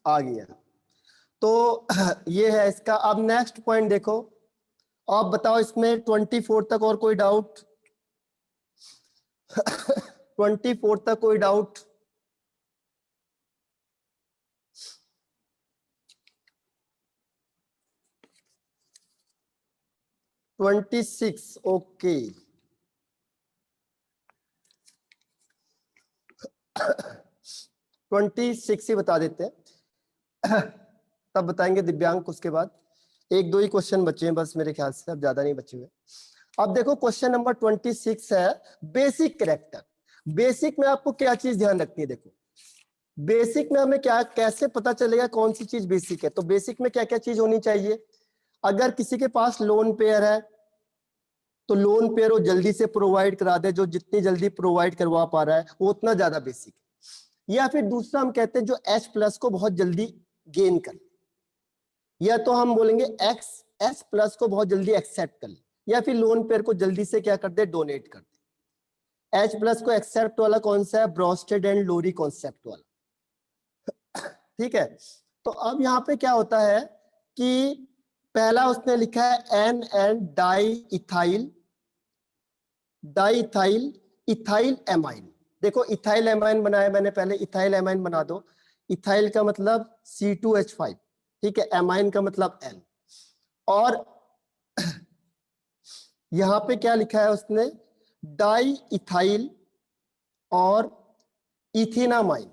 आ गया। तो ये है इसका। अब नेक्स्ट पॉइंट देखो, आप बताओ इसमें 24 तक और कोई डाउट? 24 तक कोई डाउट? Twenty six, okay. 26 ही बता देते हैं, तब बताएंगे दिव्यांग। उसके बाद एक दो ही क्वेश्चन बचे हैं बस मेरे ख्याल से, अब ज्यादा नहीं बचे हुए। अब देखो क्वेश्चन नंबर 26 है बेसिक कैरेक्टर। बेसिक में आपको क्या चीज ध्यान रखनी है? देखो बेसिक में हमें क्या, कैसे पता चलेगा कौन सी चीज बेसिक है? तो बेसिक में क्या क्या चीज होनी चाहिए? अगर किसी के पास लोन पेयर है तो लोन पेयर वो जल्दी से प्रोवाइड करा दे, जो जितनी जल्दी प्रोवाइड करवा पा रहा है वो उतना ज्यादा बेसिक है। या फिर दूसरा हम कहते हैं जो H+ को बहुत जल्दी गेन कर, या तो हम बोलेंगे S+ को बहुत जल्दी एक्सेप्ट कर ले, या फिर लोन पेयर को जल्दी से क्या कर दे, डोनेट कर दे। H+ को एक्सेप्ट वाला कौन सा है? ब्रोस्टेड एंड लोरी कॉन्सेप्ट वाला। ठीक है। तो अब यहाँ पे क्या होता है कि पहला उसने लिखा है N and di ethyl ethyl amine. देखो इथाइल एमाइन बनाया मैंने पहले, इथाइल एमाइन बना दो। इथाइल का मतलब C2H5, ठीक है। एमाइन का मतलब N। और यहां पे क्या लिखा है उसने? डाई इथाइल और इथेनामाइन।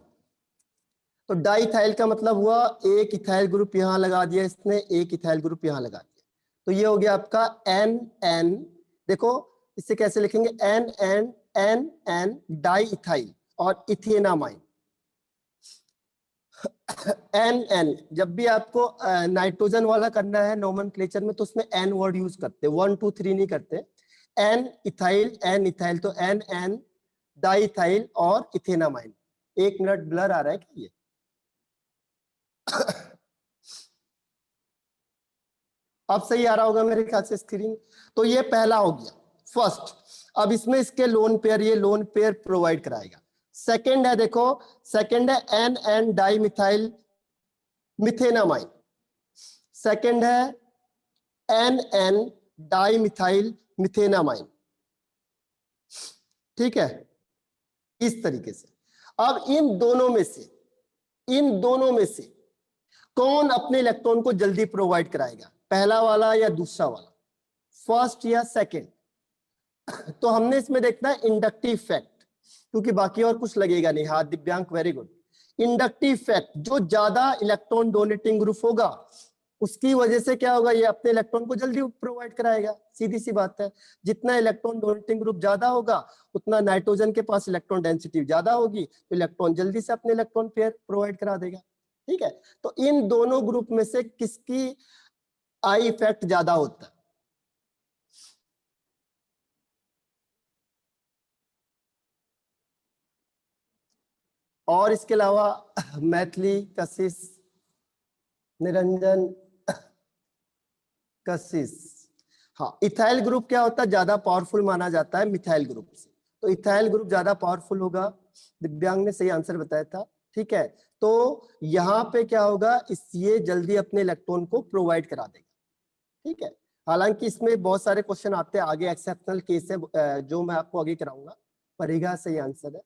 तो डाइथाइल का मतलब हुआ एक इथाइल ग्रुप यहां लगा दिया इसने, एक इथाइल ग्रुप यहां लगा दिया, तो ये हो गया आपका NN। देखो इसे कैसे लिखेंगे? NN डाई इथाइल और इथेनामाइन। NN जब भी आपको नाइट्रोजन वाला करना है नोमेनक्लेचर में तो उसमें N वर्ड यूज करते, 1 2 3 नहीं करते। N इथाइल, तो NN डाई इथाइल और इथेनामाइन। एक मिनट, ब्लर आ रहा है क्या? ये अब सही आ रहा होगा मेरे ख्याल से स्क्रीन। तो ये पहला हो गया, फर्स्ट। अब इसमें इसके लोन पेयर, ये लोन पेयर प्रोवाइड कराएगा। सेकंड है, देखो सेकंड है NN di methyl methenamine. Second है NN डाई मिथाइल मिथेनामाइन, ठीक है, इस तरीके से। अब इन दोनों में से कौन अपने इलेक्ट्रॉन को जल्दी प्रोवाइड कराएगा? पहला वाला या दूसरा वाला? फर्स्ट या सेकंड? तो हमने इसमें देखना है इंडक्टिव फैक्ट, क्योंकि बाकी और कुछ लगेगा नहीं। हाँ दिव्यांग, वेरी गुड। इंडक्टिव फैक्ट, जो ज्यादा इलेक्ट्रॉन डोनेटिंग ग्रुप होगा उसकी वजह से क्या होगा, ये अपने इलेक्ट्रॉन को जल्दी प्रोवाइड कराएगा, सीधी सी बात है। जितना इलेक्ट्रॉन डोनेटिंग ग्रुप ज्यादा होगा उतना नाइट्रोजन के पास इलेक्ट्रॉन डेंसिटी ज्यादा होगी, तो इलेक्ट्रॉन जल्दी से अपने इलेक्ट्रॉन पेयर प्रोवाइड करा देगा, ठीक है। तो इन दोनों ग्रुप में से किसकी आई इफेक्ट ज्यादा होता है? और इसके अलावा मैथिली, कशिश, निरंजन, कशिश। हाँ, इथाइल ग्रुप क्या होता है? ज्यादा पावरफुल माना जाता है मिथाइल ग्रुप से, तो इथाइल ग्रुप ज्यादा पावरफुल होगा। दिव्यांग ने सही आंसर बताया था, ठीक है। तो यहाँ पे क्या होगा, ये जल्दी अपने इलेक्ट्रॉन को प्रोवाइड करा देगा, ठीक है। हालांकि इसमें बहुत सारे क्वेश्चन आते हैं आगे, एक्सेप्शनल केस है जो मैं आपको आगे कराऊंगा, पढ़ेगा, सही आंसर है।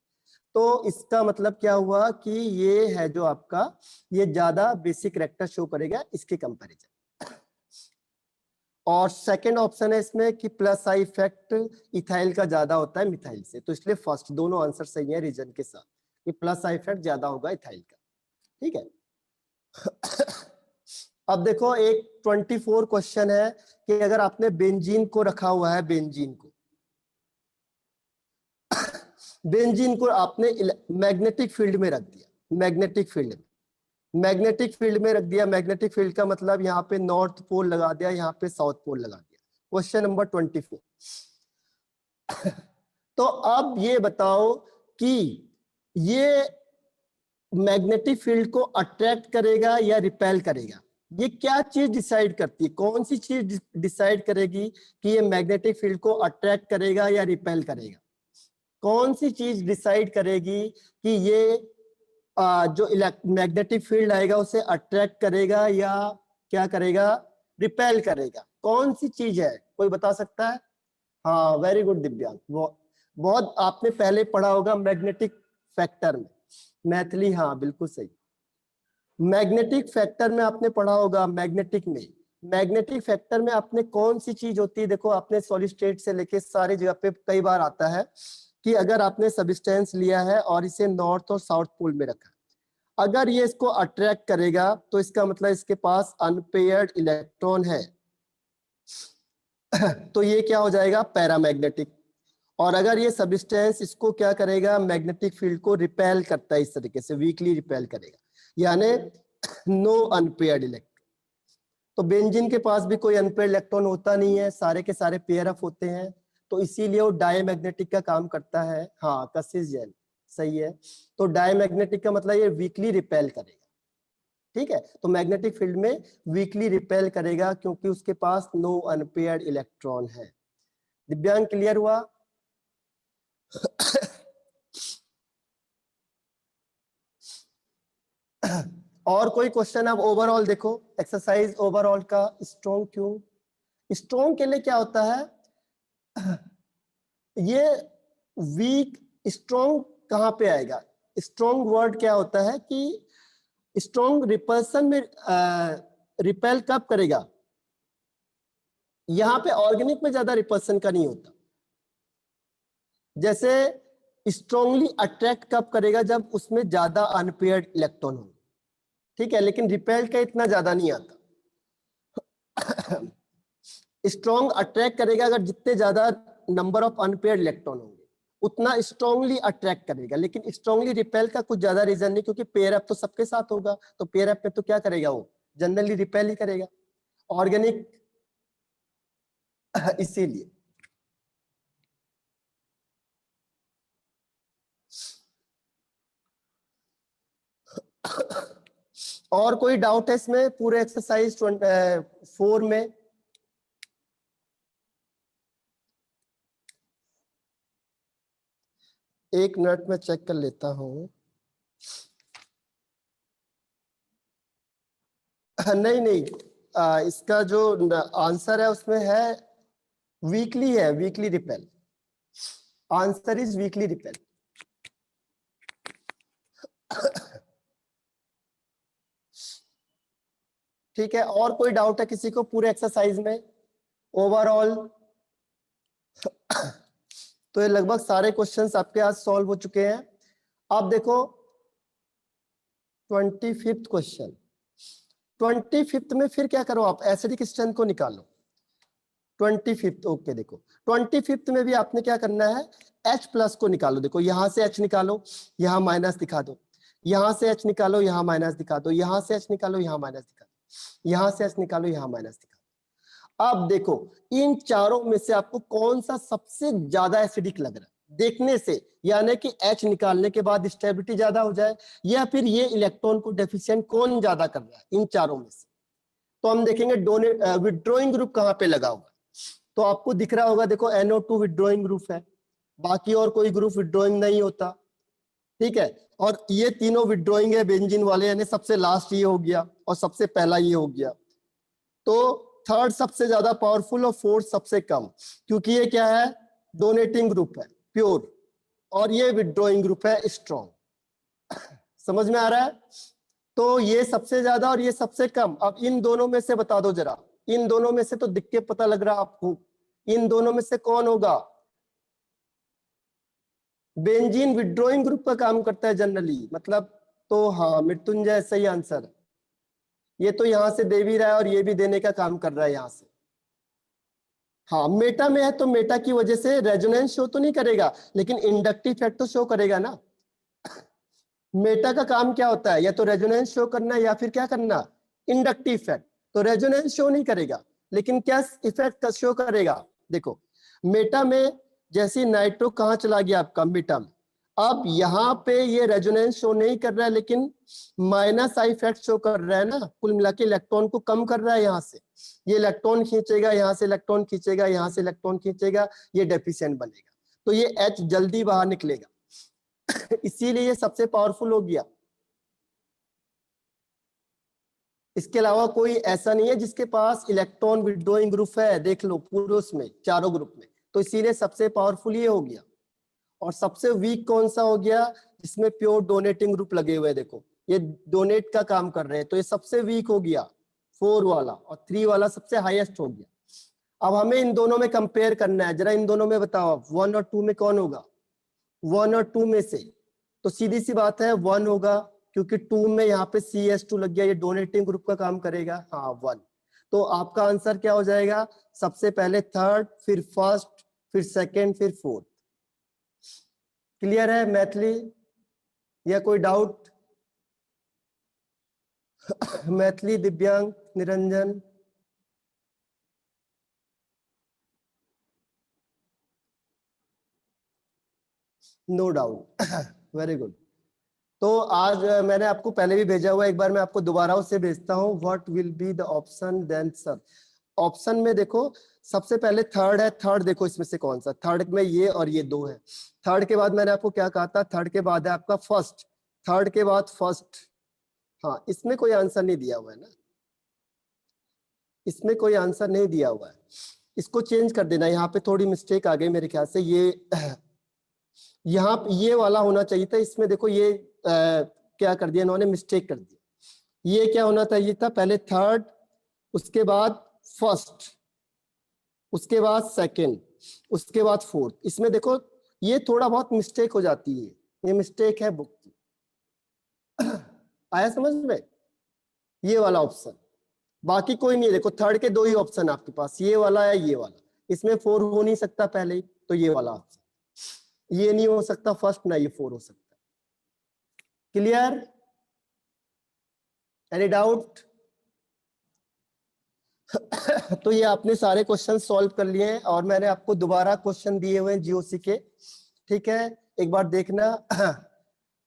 तो इसका मतलब क्या हुआ कि ये है जो आपका, ये ज्यादा बेसिक कैरेक्टर शो करेगा इसके कंपैरिजन। और सेकंड ऑप्शन है इसमें कि प्लस आई इफेक्ट इथाइल का ज्यादा होता है मिथाइल से, तो इसलिए फर्स्ट दोनों आंसर सही है रीजन के साथ, कि प्लस आई इफेक्ट ज्यादा होगा इथाइल का, ठीक है। अब देखो एक 24 क्वेश्चन है कि अगर आपने बेंजीन को रखा हुआ है, बेंजीन को आपने मैग्नेटिक फील्ड में रख दिया, मैग्नेटिक फील्ड में रख दिया। मैग्नेटिक फील्ड का मतलब यहाँ पे नॉर्थ पोल लगा दिया, यहाँ पे साउथ पोल लगा दिया। Question number 24। तो अब ये बताओ कि ये मैग्नेटिक फील्ड को अट्रैक्ट करेगा या रिपेल करेगा? ये क्या चीज डिसाइड करती है, कौन सी चीज डिसाइड करेगी कि ये मैग्नेटिक फील्ड को अट्रैक्ट करेगा या रिपेल करेगा? कौन सी चीज डिसाइड करेगी कि ये जो मैग्नेटिक फील्ड आएगा उसे अट्रैक्ट करेगा या क्या करेगा, रिपेल करेगा? कौन सी चीज है, कोई बता सकता है? हाँ वेरी गुड दिव्यांग, बहुत आपने पहले पढ़ा होगा मैग्नेटिक फैक्टर में, मैथिली, हाँ बिल्कुल सही। मैग्नेटिक फैक्टर में आपने पढ़ा होगा, मैग्नेटिक फैक्टर में आपने कौन सी चीज होती है, देखो आपने सॉलिड स्टेट से लेके सारी जगह पे कई बार आता है कि अगर आपने सब्सटेंस लिया है और इसे नॉर्थ और साउथ पोल में रखा, अगर ये इसको अट्रैक्ट करेगा तो इसका मतलब इसके पास अनपेयर्ड इलेक्ट्रॉन है तो ये क्या हो जाएगा, पैरामैग्नेटिक। और अगर ये सब्सटेंस इसको क्या करेगा, मैग्नेटिक फील्ड को रिपेल करता है, इस तरीके से वीकली रिपेल करेगा, यानी नो अनपेयर्ड इलेक्ट्रॉन। तो बेंजीन के पास भी कोई अनपेयर्ड इलेक्ट्रॉन होता नहीं है, सारे के सारे पेयर अप होते हैं, तो इसीलिए वो डायमैग्नेटिक का काम करता है। हाँ कशिश जैन सही है। तो डायमैग्नेटिक का मतलब ये वीकली रिपेल करेगा, ठीक है। तो मैग्नेटिक फील्ड में वीकली रिपेल करेगा क्योंकि उसके पास नो अनपेयर्ड इलेक्ट्रॉन है। दिव्यांग क्लियर हुआ? और कोई क्वेश्चन? अब ओवरऑल देखो एक्सरसाइज ओवरऑल का, स्ट्रॉन्ग क्यों, स्ट्रॉन्ग के लिए क्या होता है, ये वीक, स्ट्रॉन्ग कहां पे आएगा, स्ट्रॉन्ग वर्ड क्या होता है कि स्ट्रॉन्ग रिपल्सन में रिपेल कब करेगा, यहां पे ऑर्गेनिक में ज्यादा रिपल्सन का नहीं होता। जैसे स्ट्रॉन्गली अट्रैक्ट कब करेगा, जब उसमें ज्यादा अनपेयर्ड इलेक्ट्रॉन हो, ठीक है, लेकिन रिपेल का इतना ज्यादा नहीं आता। स्ट्रॉन्ग अट्रैक्ट करेगा अगर जितने ज्यादा नंबर ऑफ अनपेयर्ड इलेक्ट्रॉन होंगे उतना स्ट्रॉन्गली अट्रैक्ट करेगा, लेकिन स्ट्रॉन्गली रिपेल का कुछ ज्यादा रीजन नहीं, क्योंकि पेयर अप तो सबके साथ होगा, तो पेयर अप में तो क्या करेगा, वो जनरली रिपेल ही करेगा, ऑर्गेनिक इसीलिए। और कोई डाउट है इसमें पूरे एक्सरसाइज 4 में? एक मिनट में चेक कर लेता हूं। नहीं नहीं, इसका जो आंसर है उसमें है वीकली, है weekly repel, answer is weekly repel. ठीक है, और कोई डाउट है किसी को पूरे एक्सरसाइज में ओवरऑल? तो ये लगभग सारे क्वेश्चंस आपके आज सॉल्व हो चुके हैं। अब देखो 25th क्वेश्चन, 25th में फिर क्या करो, आप एसिडिक स्ट्रेंथ को निकालो। 25th ओके, देखो 25th में भी आपने क्या करना है, H प्लस को निकालो। देखो यहां से H निकालो, यहां माइनस दिखा दो, यहां से H निकालो, यहां माइनस दिखा दो, यहां से H निकालो, यहां माइनस दिखा दो, यहां से H निकालो, यहां माइनस दिखा दो। अब देखो इन चारों में से आपको कौन सा सबसे ज्यादा एसिडिक लग रहा है देखने से, यानी कि H निकालने के बाद स्टेबिलिटी ज्यादा हो जाए, या फिर ये इलेक्ट्रॉन को डेफिशिएंट कौन ज्यादा कर रहा है इन चारों में से। तो हम देखेंगे विड्रॉइंग ग्रुप कहां पे लगा हुआ है, तो आपको दिख रहा होगा, देखो NO2 विड्रॉइंग ग्रुप है, बाकी और कोई ग्रुप विड्रॉइंग नहीं होता, ठीक है। और ये तीनों विड्रॉइंग है बेंजीन वाले, यानी सबसे लास्ट ये हो गया और सबसे पहला ये हो गया। तो थर्ड सबसे ज्यादा पावरफुल और फोर्थ सबसे कम, क्योंकि ये क्या है, डोनेटिंग ग्रुप है प्योर, और ये विड्रॉइंग ग्रुप है स्ट्रॉन्ग। समझ में आ रहा है? तो ये सबसे ज्यादा और ये सबसे कम। अब इन दोनों में से बता दो जरा, इन दोनों में से तो दिख के पता लग रहा आपको, इन दोनों में से कौन होगा? बेंजीन विड्रॉइंग ग्रुप का काम करता है जनरली, मतलब, तो हाँ मृत्युंजय सही आंसर। ये तो यहां से दे भी रहा है और ये भी देने का काम कर रहा है यहां से। हाँ मेटा में है तो मेटा की वजह से रेजोनेंस शो तो नहीं करेगा, लेकिन इंडक्टिव इफेक्ट तो शो करेगा ना। मेटा का काम क्या होता है, या तो रेजोनेंस शो करना या फिर क्या करना, इंडक्टिव इफेक्ट। तो रेजोनेंस शो नहीं करेगा, लेकिन क्या इफेक्ट शो करेगा, देखो मेटा में जैसे नाइट्रो कहाँ चला गया आपका मेटा में, अब यहाँ पे ये रेजोनेंस शो नहीं कर रहा है, लेकिन माइनस आई इफेक्ट शो कर रहा है ना, कुल मिला के इलेक्ट्रॉन को कम कर रहा है, यहाँ से ये इलेक्ट्रॉन खींचेगा, यहाँ से इलेक्ट्रॉन खींचेगा, यहाँ से इलेक्ट्रॉन खींचेगा, ये डेफिशिएंट बनेगा, तो ये H जल्दी बाहर निकलेगा। इसीलिए ये सबसे पावरफुल हो गया। इसके अलावा कोई ऐसा नहीं है जिसके पास इलेक्ट्रॉन विड्रॉइंग ग्रुप है, देख लो पूरे उसमें चारों ग्रुप में, तो इसीलिए सबसे पावरफुल ये हो गया। और सबसे वीक कौन सा हो गया, जिसमें प्योर डोनेटिंग ग्रुप लगे हुए हैं, देखो ये डोनेट का काम कर रहे हैं, तो ये सबसे वीक हो गया 4 वाला, और 3 वाला सबसे हाईएस्ट हो गया। अब हमें इन दोनों में कंपेयर करना है, जरा इन दोनों में बताओ 1 और 2 में कौन होगा, 1 और 2 में से तो सीधी सी बात है 1 होगा, क्योंकि 2 में यहाँ पे CS2 लग गया, ये डोनेटिंग ग्रुप का काम करेगा, हाँ 1। तो आपका आंसर क्या हो जाएगा, सबसे पहले थर्ड, फिर फर्स्ट, फिर सेकंड, फिर फोर्थ। क्लियर है मैथिली या कोई doubt? Maithili, Divyang, Niranjan? No doubt, very good. तो आज मैंने आपको पहले भी भेजा हुआ, एक बार मैं आपको दोबारा उससे भेजता हूँ, what will be the option then sir. Option में देखो सबसे पहले थर्ड है, थर्ड देखो इसमें से कौन सा, थर्ड में ये और ये 2 है। थर्ड के बाद मैंने आपको क्या कहा था, थर्ड के बाद है आपका फर्स्ट, थर्ड के बाद फर्स्ट, हाँ इसमें कोई आंसर नहीं दिया हुआ है ना, इसमें कोई आंसर नहीं दिया हुआ है, इसको चेंज कर देना, यहाँ पे थोड़ी मिस्टेक आ गई मेरे ख्याल से, ये यहाँ ये वाला होना चाहिए था, इसमें देखो ये क्या कर दिया इन्होंने, मिस्टेक कर दिया। ये क्या होना चाहिए था, पहले थर्ड, उसके बाद फर्स्ट, उसके बाद सेकंड, उसके बाद फोर्थ। इसमें देखो ये थोड़ा बहुत मिस्टेक हो जाती है, ये मिस्टेक है बुक की। आया समझ में, ये वाला ऑप्शन, बाकी कोई नहीं है। देखो थर्ड के 2 ही ऑप्शन आपके पास, ये वाला या ये वाला, इसमें 4 हो नहीं सकता पहले ही, तो ये वाला ऑप्शन, ये नहीं हो सकता फर्स्ट, ना ये 4 हो सकता। Clear, any doubt? तो ये आपने सारे क्वेश्चन सॉल्व कर लिए हैं, और मैंने आपको दोबारा क्वेश्चन दिए हुए हैं जीओसी के, ठीक है, एक बार देखना।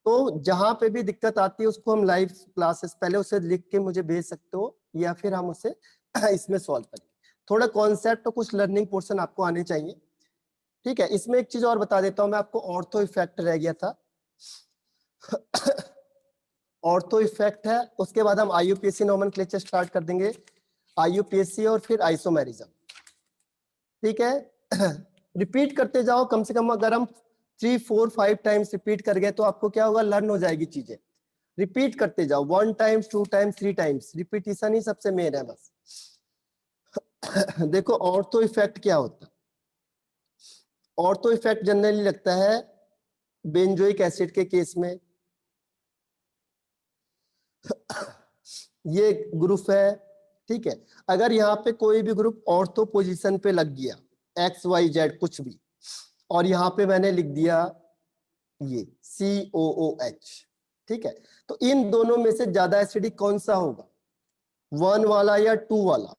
तो जहां पे भी दिक्कत आती है उसको हम लाइव क्लासेस पहले उसे लिख के मुझे भेज सकते हो, या फिर हम उसे इसमें सॉल्व करेंगे। थोड़ा कॉन्सेप्ट तो कुछ लर्निंग पोर्शन आपको आने चाहिए, ठीक है। इसमें एक चीज और बता देता हूं मैं आपको, ऑर्थो इफेक्ट रह गया था। ऑर्थो इफेक्ट है, उसके बाद हम IUPAC नोमेनक्लेचर स्टार्ट कर देंगे, IUPAC और फिर आइसोमेरिज्म, ठीक है। रिपीट करते जाओ, कम से कम अगर हम 3, 4, 5 टाइम्स रिपीट कर गए तो आपको क्या होगा, लर्न हो जाएगी चीजें। रिपीट करते जाओ, 1 टाइम्स, 2 टाइम्स, 3 टाइम्स, रिपीटिशन ही सबसे मेन है बस। देखो ऑर्थो इफेक्ट क्या होता है, ऑर्थो इफेक्ट जनरली लगता है बेंजोइक एसिड के केस में, ये ग्रुप है, ठीक है। अगर यहाँ पे कोई भी ग्रुप ऑर्थो पोजीशन पे लग गया, XYZ कुछ भी, और यहाँ पे मैंने लिख दिया ये COOH, ठीक है, तो इन दोनों में से ज्यादा एसिडिक कौन सा होगा, 1 वाला या 2 वाला?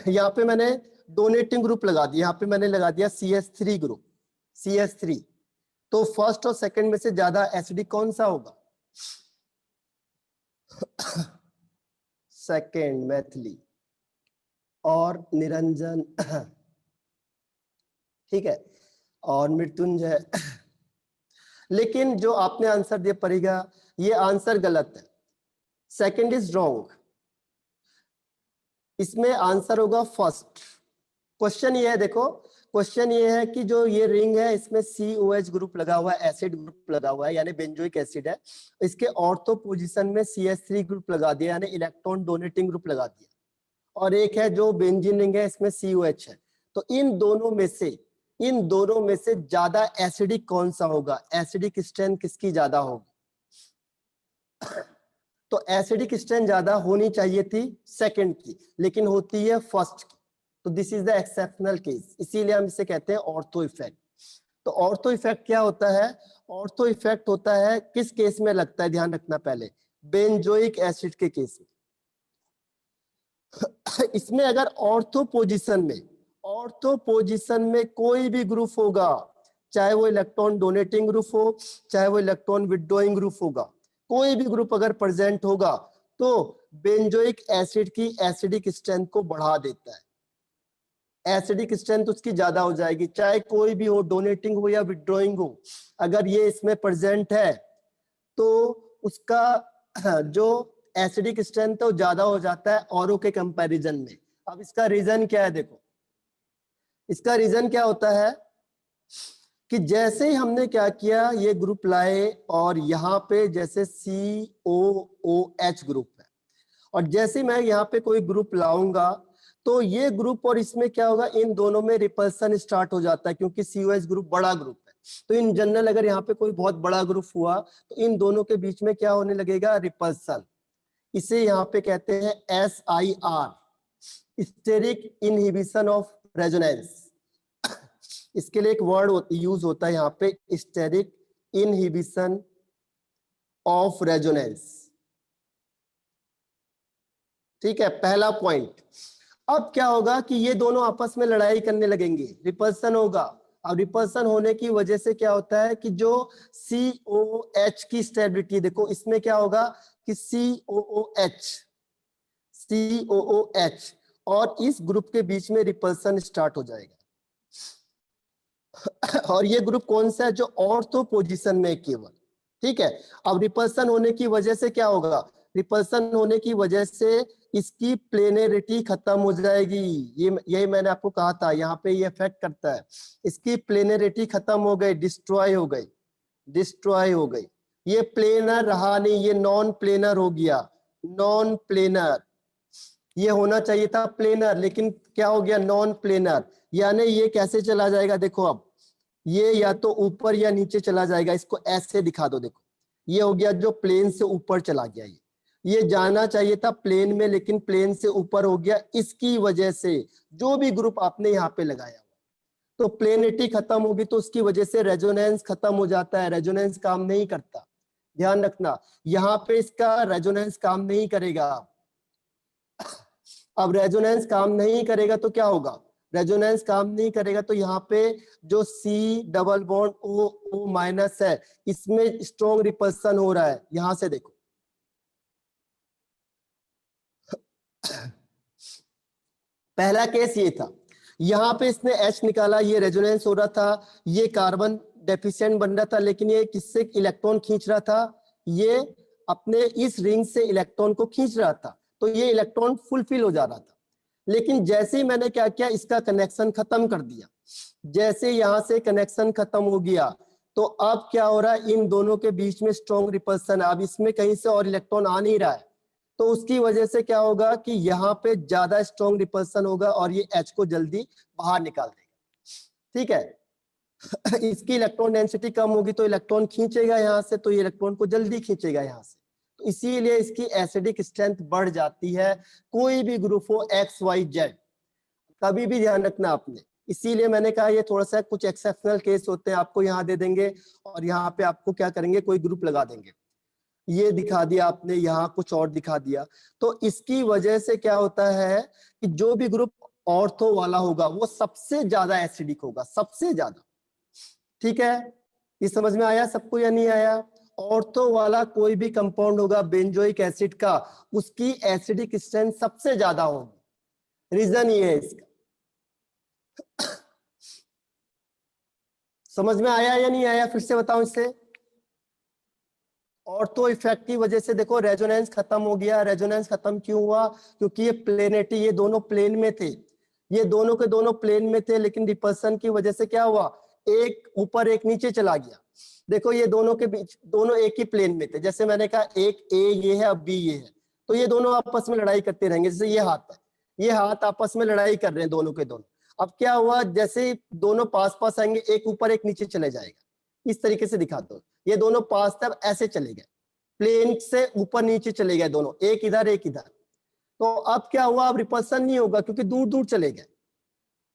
यहाँ पे मैंने डोनेटिंग ग्रुप लगा दिया, यहाँ पे मैंने लगा दिया CS3 ग्रुप, CS3, तो फर्स्ट और सेकंड में से ज्यादा एसिडिक कौन सा होगा? सेकंड, मैथिली और निरंजन, ठीक है, और मृत्युंजय। लेकिन जो आपने आंसर दिया पड़ेगा, ये आंसर गलत है, सेकंड इज रॉन्ग, इसमें आंसर होगा फर्स्ट। क्वेश्चन ये है, देखो क्वेश्चन ये है कि जो ये रिंग है इसमें COH ग्रुप लगा हुआ है, एसिड ग्रुप लगा हुआ है, यानी बेंजोइक एसिड है, इसके ऑर्थो पोजीशन में CS3 ग्रुप लगा दिया, यानी इलेक्ट्रॉन डोनेटिंग ग्रुप लगा दिया, और एक है जो बेंजीन रिंग है इसमें COH है। तो इन दोनों में से ज्यादा एसिडिक कौन सा होगा, एसिडिक स्ट्रेंथ किसकी ज्यादा होगी? तो एसिडिक स्ट्रेंथ ज्यादा होनी चाहिए थी सेकंड की, लेकिन होती है फर्स्ट की, तो this is the exceptional case, इसीलिए हम इसे कहते हैं ऑर्थो इफेक्ट। तो ऑर्थो इफेक्ट क्या होता है, ऑर्थो इफेक्ट होता है किस केस में लगता है, ध्यान रखना पहले, बेंजोइक एसिड के केस में। इसमें अगर ऑर्थो पोजीशन में कोई भी ग्रुप होगा, चाहे वो इलेक्ट्रॉन डोनेटिंग ग्रुप हो, चाहे वो इलेक्ट्रॉन विड्रॉइंग ग्रुप होगा, कोई भी ग्रुप अगर प्रेजेंट होगा तो बेंजोइक एसिड की एसिडिक स्ट्रेंथ को बढ़ा देता है, एसिडिक स्ट्रेंथ उसकी ज्यादा हो जाएगी, चाहे कोई भी हो, डोनेटिंग हो या विड्रॉइंग हो, अगर ये इसमें प्रेजेंट है तो उसका जो एसिडिक स्ट्रेंथ है वो ज्यादा हो जाता है औरों के कंपैरिजन में। अब इसका रीजन क्या है, देखो इसका रीजन क्या होता है कि जैसे ही हमने क्या किया, ये ग्रुप लाए और यहाँ पे जैसे COOH ग्रुप है, और जैसे मैं यहाँ पे कोई ग्रुप लाऊंगा तो ये ग्रुप और इसमें क्या होगा, इन दोनों में रिपल्सन स्टार्ट हो जाता है, क्योंकि COH ग्रुप बड़ा ग्रुप है। तो इन जनरल अगर यहाँ पे कोई बहुत बड़ा ग्रुप हुआ तो इन दोनों के बीच में क्या होने लगेगा, रिपल्सन। इसे यहाँ पे कहते हैं SIR, steric inhibition of resonance. इसके लिए एक वर्ड यूज होता है यहाँ पे, स्टेरिक इनहिबिशन ऑफ रेजोनेंस। ठीक है, पहला पॉइंट। अब क्या होगा कि ये दोनों आपस में लड़ाई करने लगेंगे, रिपल्सन होगा। अब रिपल्सन होने की वजह से क्या होता है कि जो COOH की स्टेबिलिटी, देखो इसमें क्या होगा कि COOH और इस ग्रुप के बीच में रिपल्सन स्टार्ट हो जाएगा। और ये ग्रुप कौन सा है, जो ऑर्थो पोजीशन में केवल। ठीक है, अब रिपल्सन होने की वजह से क्या होगा, रिपल्सन होने की वजह से इसकी प्लेनरिटी खत्म हो जाएगी। यही मैंने आपको कहा था, यहाँ पे ये इफेक्ट करता है। इसकी प्लेनरिटी खत्म हो गई, डिस्ट्रॉय हो गई, डिस्ट्रॉय हो गई। ये प्लेनर रहा नहीं, ये नॉन प्लेनर हो गया, नॉन प्लेनर। ये होना चाहिए था प्लेनर, लेकिन क्या हो गया, नॉन प्लेनर। यानी ये कैसे चला जाएगा, देखो अब ये या तो ऊपर या नीचे चला जाएगा। इसको ऐसे दिखा दो, देखो ये हो गया जो प्लेन से ऊपर चला गया। ये जाना चाहिए था प्लेन में, लेकिन प्लेन से ऊपर हो गया। इसकी वजह से जो भी ग्रुप आपने यहाँ पे लगाया हुआ, तो प्लेनिटी खत्म होगी, तो उसकी वजह से रेजोनेंस खत्म हो जाता है, रेजोनेंस काम नहीं करता। ध्यान रखना, यहाँ पे इसका रेजोनेंस काम नहीं करेगा। अब रेजोनेंस काम नहीं करेगा तो क्या होगा, रेजोनेंस काम नहीं करेगा तो यहाँ पे जो C double bond O minus है, इसमें स्ट्रॉन्ग रिपल्सन हो रहा है। यहां से देखो, पहला केस ये था, यहाँ पे इसने H निकाला, ये रेजोनेंस हो रहा था, ये कार्बन डेफिशिएंट बन रहा था, लेकिन ये किससे इलेक्ट्रॉन खींच रहा था, ये अपने इस रिंग से इलेक्ट्रॉन को खींच रहा था, तो ये इलेक्ट्रॉन फुलफिल हो जा रहा था। लेकिन जैसे ही मैंने क्या किया, इसका कनेक्शन खत्म कर दिया, जैसे यहां से कनेक्शन खत्म हो गया, तो अब क्या हो रहा है, इन दोनों के बीच में स्ट्रॉन्ग रिपल्सन। अब इसमें कहीं से और इलेक्ट्रॉन आ नहीं रहा है, तो उसकी वजह से क्या होगा कि यहाँ पे ज्यादा स्ट्रॉन्ग रिपल्सन होगा और ये H को जल्दी बाहर निकाल देगा। ठीक है, इसकी इलेक्ट्रॉन डेंसिटी कम होगी तो इलेक्ट्रॉन खींचेगा यहाँ से, तो ये इलेक्ट्रॉन को जल्दी खींचेगा यहाँ से, तो इसीलिए इसकी एसिडिक स्ट्रेंथ बढ़ जाती है। कोई भी ग्रुप हो XYZ, कभी भी ध्यान रखना आपने। इसीलिए मैंने कहा ये थोड़ा सा कुछ एक्सेप्शनल केस होते हैं, आपको यहाँ दे देंगे और यहाँ पे आपको क्या करेंगे, कोई ग्रुप लगा देंगे। ये दिखा दिया आपने, यहाँ कुछ और दिखा दिया, तो इसकी वजह से क्या होता है कि जो भी ग्रुप ऑर्थो वाला होगा वो सबसे ज्यादा एसिडिक होगा, सबसे ज्यादा। ठीक है, ये समझ में आया सबको या नहीं आया? ऑर्थो वाला कोई भी कंपाउंड होगा बेंजोइक एसिड का, उसकी एसिडिक स्ट्रेंथ सबसे ज्यादा होगी। रीजन ये है इसका। समझ में आया या नहीं आया, फिर से बताऊं इससे। ऑर्थो इफेक्ट की वजह से देखो रेजोनेंस खत्म हो गया। रेजोनेंस खत्म क्यों हुआ, क्योंकि ये प्लेनेटी, ये दोनों प्लेन में थे, ये दोनों के दोनों प्लेन में थे, लेकिन रिपल्सन की वजह से क्या हुआ, एक ऊपर एक नीचे चला गया। देखो ये दोनों के बीच, दोनों एक ही प्लेन में थे, जैसे मैंने कहा एक A ये है, अब B ये है, तो ये दोनों आपस में लड़ाई करते रहेंगे। जैसे ये हाथ है, ये हाथ आपस में लड़ाई कर रहे हैं दोनों के दोनों। अब क्या हुआ, जैसे दोनों पास पास आएंगे, एक ऊपर एक नीचे चले जाएगा। इस तरीके से दिखा दो, ये दोनों पास तब ऐसे चले गए, प्लेन से ऊपर नीचे चले गए दोनों, एक इधर एक इधर। तो अब क्या हुआ, अब रिपल्सन नहीं होगा क्योंकि दूर दूर चले गए।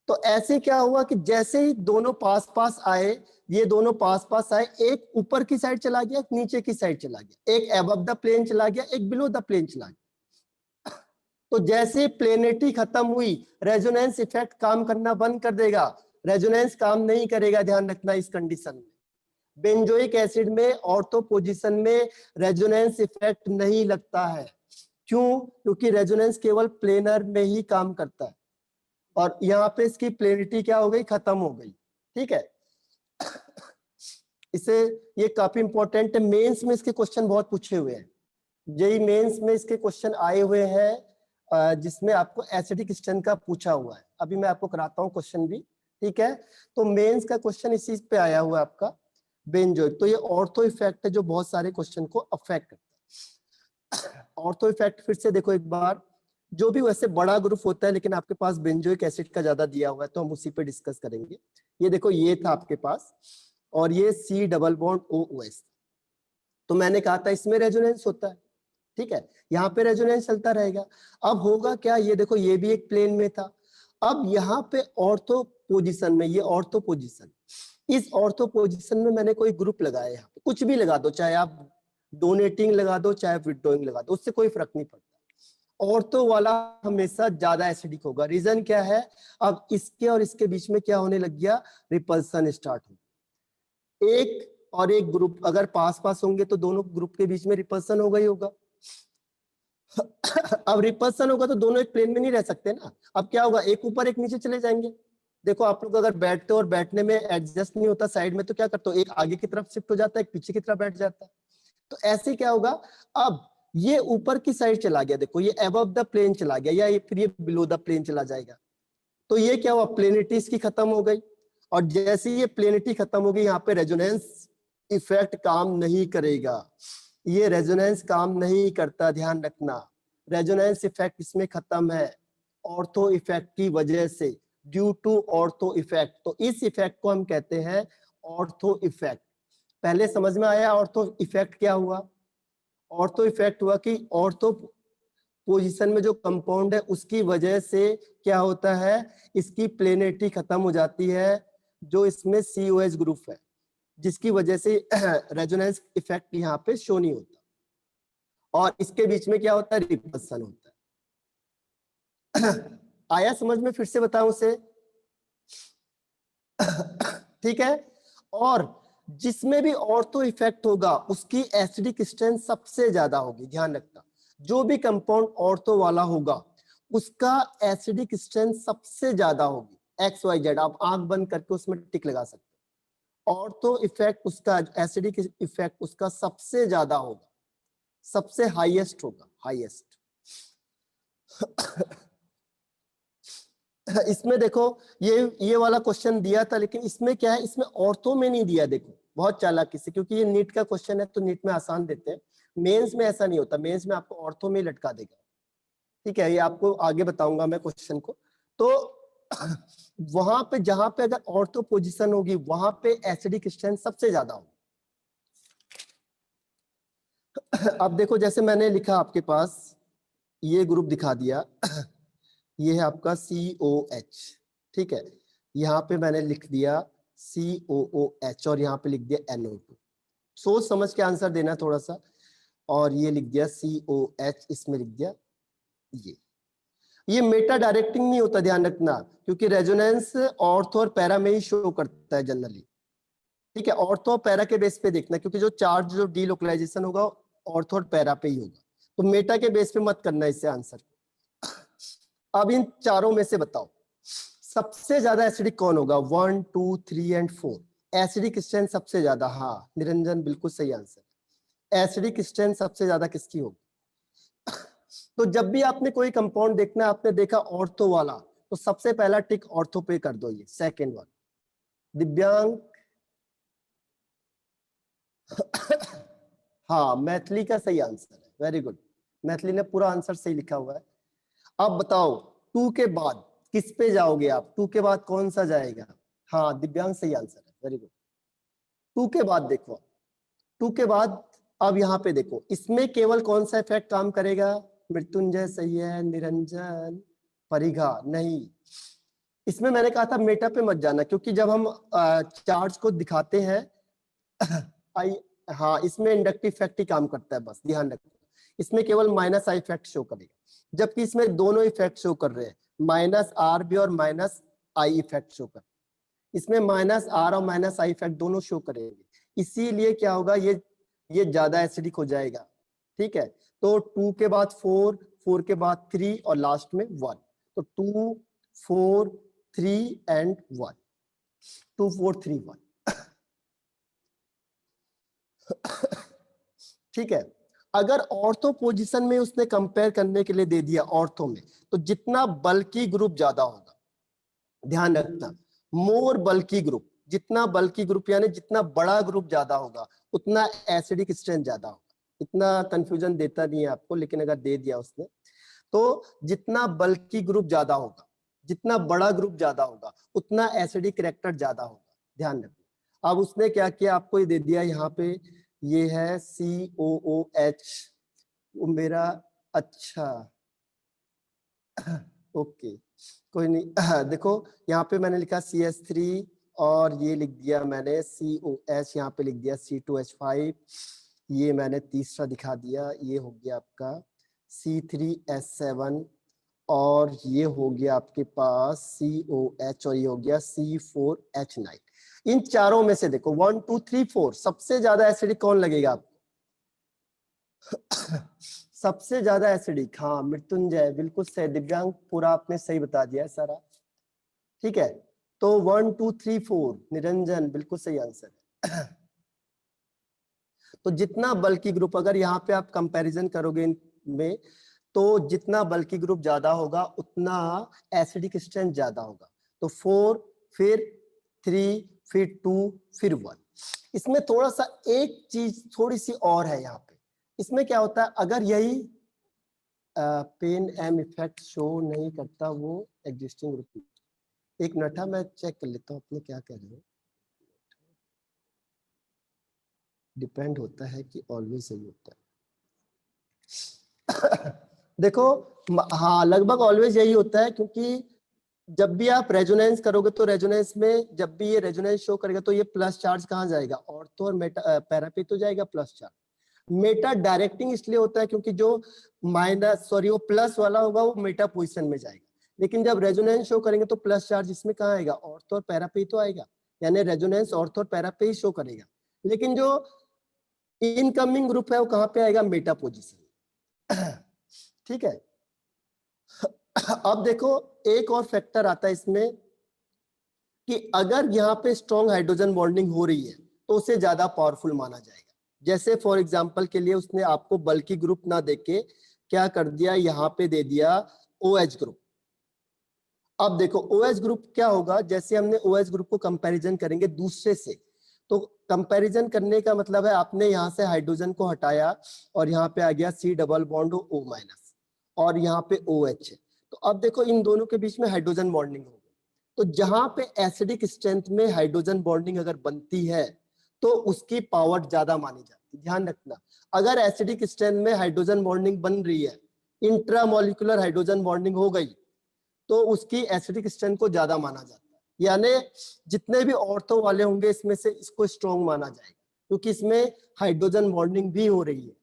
तो ऐसे क्या हुआ कि जैसे ही दोनों पास पास आए, ये दोनों पास पास आए, एक ऊपर की साइड चला गया, एक नीचे की साइड चला गया, एक अबव द प्लेन चला गया, एक बिलो द प्लेन चला गया। तो जैसे प्लेनेटी खत्म हुई, रेजोनेंस इफेक्ट काम करना बंद कर देगा, रेजोनेंस काम नहीं करेगा। ध्यान रखना इस कंडीशन में, बेंजोइक एसिड में ऑर्थो पोजीशन में रेजोनेंस इफेक्ट नहीं लगता है। क्यों, क्योंकि रेजोनेंस केवल प्लेनर में ही काम करता है, और यहाँ पे इसकी प्लेनिटी क्या हो गई, खत्म हो गई। ठीक है, इसे, ये काफी इंपॉर्टेंट है, मेंस में इसके क्वेश्चन बहुत पूछे हुए हैं। जेई मेंस में इसके क्वेश्चन आए हुए हैं जिसमें आपको एसिडिक स्ट्रेंथ का पूछा हुआ है। अभी मैं आपको कराता हूँ क्वेश्चन भी, ठीक है। तो मेंस का क्वेश्चन इसी पे आया हुआ है आपका, बेंजोइक। तो ये ऑर्थो इफेक्ट है जो बहुत सारे क्वेश्चन को अफेक्ट करता है। ऑर्थो इफेक्ट फिर से देखो एक बार, जो भी वैसे बड़ा ग्रुप होता है, लेकिन आपके पास बेंजोइक एसिड का ज्यादा दिया हुआ है तो हम उसी पे डिस्कस करेंगे। ये देखो ये था आपके पास, और ये C डबल बॉन्ड OOS। तो मैंने कहा था इसमें रेजोनेंस होता है, ठीक है, यहाँ पे रेजोनेंस चलता रहेगा। अब होगा क्या, ये देखो ये भी एक प्लेन में था, अब यहाँ पे ऑर्थो पोजीशन में, ये ऑर्थो पोजीशन, इस ऑर्थो पोजीशन में मैंने कोई ग्रुप लगाया, यहाँ पे कुछ भी लगा दो, चाहे आप डोनेटिंग लगा दो चाहे विड्रॉइंग लगा दो, उससे कोई फर्क नहीं पड़ता। ऑर्थो वाला हमेशा ज्यादा एसिडिक होगा। रीजन क्या है, अब इसके और इसके बीच में क्या होने लग गया, रिपल्सन स्टार्ट हो। एक और एक ग्रुप अगर पास पास होंगे तो दोनों ग्रुप के बीच में रिपल्सन होगा ही होगा। अब रिपल्सन होगा तो दोनों एक प्लेन में नहीं रह सकते ना। अब क्या होगा, एक ऊपर एक नीचे चले जाएंगे। देखो आप लोग अगर बैठते हो और बैठने में एडजस्ट नहीं होता साइड में, तो क्या करते हो, एक आगे की तरफ शिफ्ट हो जाता है, एक पीछे की तरफ बैठ जाता है। तो ऐसे क्या होगा, अब ये ऊपर की साइड चला गया, देखो ये अबव द प्लेन चला गया, या ये फिर ये बिलो द प्लेन चला जाएगा। तो ये क्या हुआ, प्लेनिटी इसकी खत्म हो गई। और जैसे ये प्लेनिटी खत्म हो गई, यहाँ पे रेजोनेंस इफेक्ट काम नहीं करेगा। ये रेजोनेंस काम नहीं करता, ध्यान रखना। रेजोनेंस इफेक्ट इसमें खत्म है ऑर्थो इफेक्ट की वजह से, ड्यू टू ऑर्थो इफेक्ट। तो इस इफेक्ट को हम कहते हैं ऑर्थो इफेक्ट। पहले समझ में आया ऑर्थो इफेक्ट क्या हुआ। ऑर्थो इफेक्ट हुआ कि ऑर्थो पोजीशन में जो कंपाउंड है उसकी वजह से क्या होता है, इसकी प्लेनिटी खत्म हो जाती है, जो इसमें COH ग्रुप है, जिसकी वजह से रेजोनेंस इफेक्ट यहाँ पे शो नहीं होता। और इसके बीच में क्या होता है, रिपल्सन होता है। आया समझ में, फिर से बताऊं उसे, ठीक है। और जिसमें भी ऑर्थो इफेक्ट होगा उसकी एसिडिक स्ट्रेंथ सबसे ज्यादा होगी, ध्यान रखना। जो भी कंपाउंड ऑर्थो वाला होगा उसका एसिडिक स्ट्रेंथ सबसे ज्यादा होगी, XYZ। आप आंख बंद करके उसमें टिक लगा सकते हो। ऑर्थो इफेक्ट उसका, एसिडिक इफेक्ट उसका सबसे ज्यादा होगा, सबसे हाईएस्ट होगा, हाईएस्ट। इसमें देखो ये वाला क्वेश्चन दिया था, लेकिन इसमें क्या है, इसमें ऑर्थो में नहीं दिया। देखो बहुत चालाकी से, क्योंकि ये नीट का क्वेश्चन है तो नीट में आसान देते हैं, मेंस में ऐसा नहीं होता। मेंस में आपको ऑर्थो में लटका देगा, ठीक है। ये आपको आगे बताऊंगा मैं क्वेश्चन को। तो वहां पे जहां पे अगर ऑर्थो पोजीशन होगी वहां पे एसिडिक स्ट्रेंथ सबसे ज्यादा होगी। अब देखो जैसे मैंने लिखा आपके पास, ये ग्रुप दिखा दिया, ये है आपका COH, ठीक है। यहाँ पे मैंने लिख दिया COOH और यहाँ पे लिख दिया NO2। सोच समझ के आंसर देना थोड़ा सा। और ये लिख दिया COH, इसमें लिख दिया ये मेटा डायरेक्टिंग नहीं होता, ध्यान रखना, क्योंकि रेजोनेंस ऑर्थो और पैरा में ही शो करता है जनरली, ठीक है। ऑर्थो और पैरा के बेस पे देखना, क्योंकि जो चार्ज, जो डीलोकलाइजेशन होगा ऑर्थो और पैरा पे ही होगा। तो मेटा के बेस पे मत करना इससे आंसर। अब इन चारों में से बताओ सबसे ज्यादा एसिडिक कौन होगा, 1, 2, 3 एंड 4। एसिडिक स्ट्रेंथ सबसे ज्यादा, हाँ निरंजन बिल्कुल सही आंसर। एसिडिक स्ट्रेंथ सबसे ज्यादा किसकी होगी। तो जब भी आपने कोई कंपाउंड देखना, आपने देखा ऑर्थो वाला, तो सबसे पहला टिक ऑर्थो पे कर दो, ये सेकेंड वन। दिव्यांग, हाँ मैथिली का सही आंसर है, वेरी गुड। मैथिली ने पूरा आंसर सही लिखा हुआ है। अब बताओ 2 के बाद किस पे जाओगे आप, 2 के बाद कौन सा जाएगा। हाँ दिव्यांग सही आंसर है, वेरी गुड। 2 के बाद देखो, 2 के बाद अब यहाँ पे देखो, इसमें केवल कौन सा इफेक्ट काम करेगा, मृत्युंजय सही है, निरंजन, परिघा नहीं। इसमें मैंने कहा था मेटा पे मत जाना, क्योंकि जब हम चार्ज को दिखाते हैं आई, हाँ इसमें इंडक्टिव इफेक्ट ही काम करता है, बस ध्यान रखना। इसमें केवल -I इफेक्ट शो करेगा, जबकि इसमें दोनों इफेक्ट शो कर रहे हैं, -R भी और -I इफेक्ट शो कर। इसमें -R और -I इफेक्ट दोनों शो करेंगे, इसीलिए क्या होगा, ये ज्यादा एसिडिक हो जाएगा, ठीक है। तो 2 के बाद 4, 4 के बाद 3 और लास्ट में 1। तो 2, 4, 3 एंड 1, 2, 4, 3, 1। ठीक है। अगर ऑर्थो पोजीशन में उसने कंपेयर करने के लिए दे दिया ऑर्थो में, तो जितना बल्की ग्रुप ज्यादा होगा, ध्यान रखना, मोर बल्की ग्रुप, जितना बल्की ग्रुप यानी जितना बड़ा ग्रुप ज्यादा होगा उतना एसिडिक स्ट्रेंथ ज्यादा होगा। इतना कंफ्यूजन देता नहीं है आपको, लेकिन अगर दे दिया उसने, तो जितना बल्की ग्रुप ज्यादा होगा, जितना बड़ा ग्रुप ज्यादा होगा, उतना एसिडिक कैरेक्टर ज्यादा होगा, ध्यान रखना। अब उसने क्या किया, आपको ये दे दिया यहाँ पे, ये है COOH, वो मेरा, अच्छा ओके कोई नहीं देखो यहाँ पे मैंने लिखा CH3 और ये लिख दिया मैंने COH, यहाँ पे लिख दिया C2H5, ये मैंने तीसरा दिखा दिया, ये हो गया आपका C3H7 और ये हो गया आपके पास COH और ये हो गया C4H9। इन चारों में से देखो 1 2 3 4 सबसे ज्यादा एसिडिक कौन लगेगा आपको? सबसे ज्यादा एसिडिक, हाँ मृत्युंजय बिल्कुल सही, दिव्यांग पूरा आपने सही बता दिया है सारा, ठीक है। तो 1 2 3 4 निरंजन बिल्कुल सही आंसर है। तो जितना बल्की ग्रुप, अगर यहाँ पे आप कंपैरिजन करोगे इनमें, तो जितना बल्की ग्रुप ज्यादा होगा उतना एसिडिक स्ट्रेंथ ज्यादा होगा। तो 4, फिर 3, फिर 2, फिर 1। इसमें थोड़ा सा एक चीज थोड़ी सी और है यहाँ पे, इसमें क्या होता है, अगर यही पेन एम इफेक्ट शो नहीं करता वो एग्जिस्टिंग ग्रुप, एक मिनट मैं चेक कर लेता हूँ अपने क्या कह रहे हो, डिपेंड होता है कि ऑलवेज सही होता है। देखो हाँ लगभग ऑलवेज यही होता है, क्योंकि जब भी आप रेजोनेंस करोगे तो रेजोनेंस में जब भी ये रेजोनेंस शो करेगा तो ये प्लस चार्ज कहाँ जाएगा, ऑर्थो और मेटा पैरा पे तो जाएगा प्लस चार्ज। मेटा डायरेक्टिंग इसलिए होता है क्योंकि जो माइनस सॉरी वो प्लस वाला होगा वो मेटा पोजीशन में जाएगा, लेकिन जब रेजोनेंस शो करेंगे तो प्लस चार्ज इसमें कहाँ आएगा, ऑर्थो और पैरा पे ही तो आएगा, यानी रेजोनेंस ऑर्थो और पैरा पे ही शो करेगा, लेकिन जो इनकमिंग ग्रुप है वो कहाँ पे आएगा, मेटा पोजीशन। ठीक है। अब देखो एक और फैक्टर आता है इसमें कि अगर यहाँ पे स्ट्रॉन्ग हाइड्रोजन बॉन्डिंग हो रही है तो उसे ज्यादा पावरफुल माना जाएगा। जैसे फॉर एग्जांपल के लिए उसने आपको बल्की ग्रुप ना देके क्या कर दिया, यहाँ पे दे दिया OH ग्रुप। अब देखो OH ग्रुप क्या होगा, जैसे हमने OH ग्रुप को कंपैरिजन करेंगे दूसरे से, तो कंपैरिजन करने का मतलब है आपने यहाँ से हाइड्रोजन को हटाया और यहाँ पे आ गया C double bond O minus और यहाँ पे OH है, तो अब देखो इन दोनों के बीच में हाइड्रोजन बॉन्डिंग होगी, तो जहां पे एसिडिक स्ट्रेंथ में हाइड्रोजन बॉन्डिंग अगर बनती है तो उसकी पावर ज्यादा मानी जाती है। ध्यान रखना, अगर एसिडिक स्ट्रेंथ में हाइड्रोजन बॉन्डिंग बन रही है, इंट्रामोलिकुलर हाइड्रोजन बॉन्डिंग हो गई, तो उसकी एसिडिक स्ट्रेंथ को ज्यादा माना जाता है, यानी जितने भी ऑर्थो वाले होंगे इसमें से इसको स्ट्रॉन्ग माना जाएगा क्योंकि इसमें हाइड्रोजन बॉन्डिंग भी हो रही है।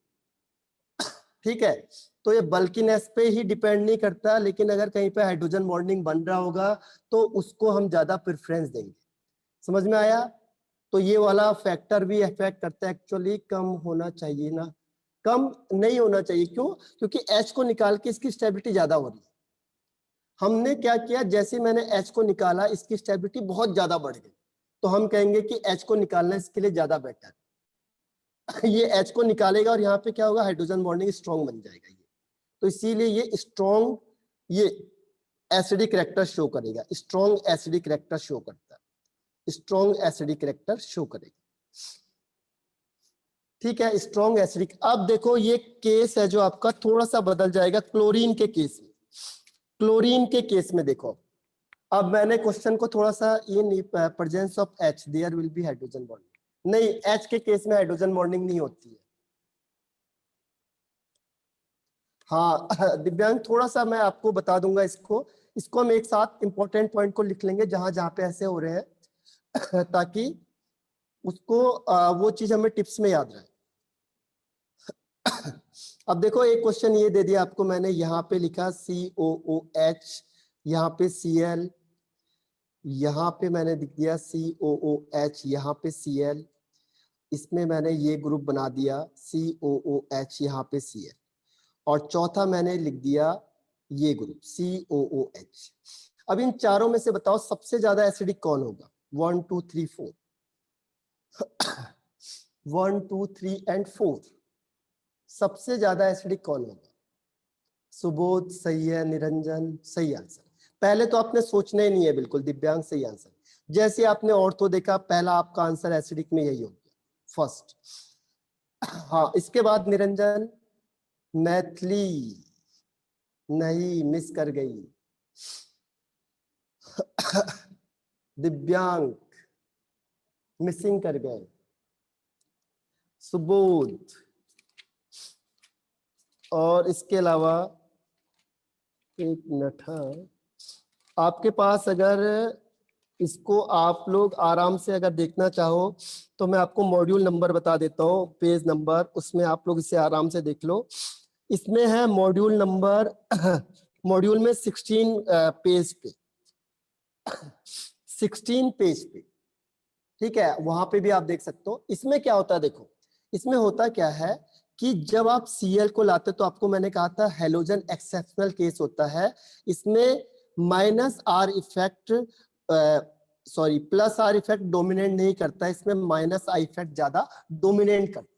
ठीक है, तो ये बल्कीनेस पे ही डिपेंड नहीं करता, लेकिन अगर कहीं पे हाइड्रोजन बॉन्डिंग बन रहा होगा तो उसको हम ज्यादा प्रेफरेंस देंगे। समझ में आया? तो ये वाला फैक्टर भी इफेक्ट करता है, एक्चुअली कम होना चाहिए ना, कम नहीं होना चाहिए, क्यों? क्योंकि H को निकाल के इसकी स्टेबिलिटी ज्यादा हो रही है। हमने क्या किया, जैसे मैंने H को निकाला इसकी स्टेबिलिटी बहुत ज्यादा बढ़ गई, तो हम कहेंगे कि H को निकालना इसके लिए ज्यादा बेटर। ये H को निकालेगा और यहाँ पे क्या होगा, हाइड्रोजन बॉन्डिंग स्ट्रॉन्ग बन जाएगा ये, तो इसीलिए ये स्ट्रॉन्ग, ये एसिडिक कैरेक्टर शो करेगा, स्ट्रॉन्ग एसिडिक कैरेक्टर शो करता है, स्ट्रॉन्ग एसिडिक कैरेक्टर शो करेगा। ठीक है, स्ट्रॉन्ग एसिडिक। अब देखो ये केस है जो आपका थोड़ा सा बदल जाएगा क्लोरीन के केस में। क्लोरीन के केस में देखो, अब मैंने क्वेश्चन को थोड़ा सा ये नहीं, presence of H there will be hydrogen bonding, नहीं H के केस में हाइड्रोजन बॉन्डिंग नहीं होती है। हाँ दिव्यांग थोड़ा सा मैं आपको बता दूंगा, इसको हम एक साथ इंपॉर्टेंट पॉइंट को लिख लेंगे जहां जहां पे ऐसे हो रहे हैं ताकि उसको वो चीज हमें टिप्स में याद रहे। अब देखो एक क्वेश्चन ये दे दिया आपको मैंने, यहाँ पे लिखा COOH, यहाँ पे Cl, यहाँ पे मैंने लिख दिया COOH, यहाँ पे Cl, इसमें मैंने ये ग्रुप बना दिया COOH, यहाँ पे Cl, और चौथा मैंने लिख दिया ये ग्रुप COOH। अब इन चारों में से बताओ सबसे ज्यादा एसिडिक कौन होगा? 1 2 3 4 1 2 3 एंड 4 सबसे ज्यादा एसिडिक कौन होगा? सुबोध सही है, निरंजन सही आंसर। पहले तो आपने सोचना ही नहीं है, बिल्कुल दिव्यांग सही आंसर। जैसे आपने ऑर्थो देखा, पहला आपका आंसर एसिडिक में यही हो गया, फर्स्ट। हाँ, इसके बाद निरंजन, मैथिली नहीं, मिस कर गई। दिव्यांग मिसिंग कर गए। सुबोध, और इसके अलावा एक मिनट, हाँ आपके पास अगर इसको आप लोग आराम से अगर देखना चाहो तो मैं आपको मॉड्यूल नंबर बता देता हूँ, पेज नंबर, उसमें आप लोग इसे आराम से देख लो। इसमें है मॉड्यूल नंबर मॉड्यूल में 16 पेज पे, 16 पेज पे, ठीक है, वहां पे भी आप देख सकते हो। इसमें क्या होता है, देखो इसमें होता क्या है कि जब आप Cl को लाते तो आपको मैंने कहा था हेलोजन एक्सेप्शनल केस होता है। इसमें minus are effect, sorry plus are effect dominate नहीं करता है, इसमें माइनस आई इफेक्ट ज्यादा डोमिनेट करता है।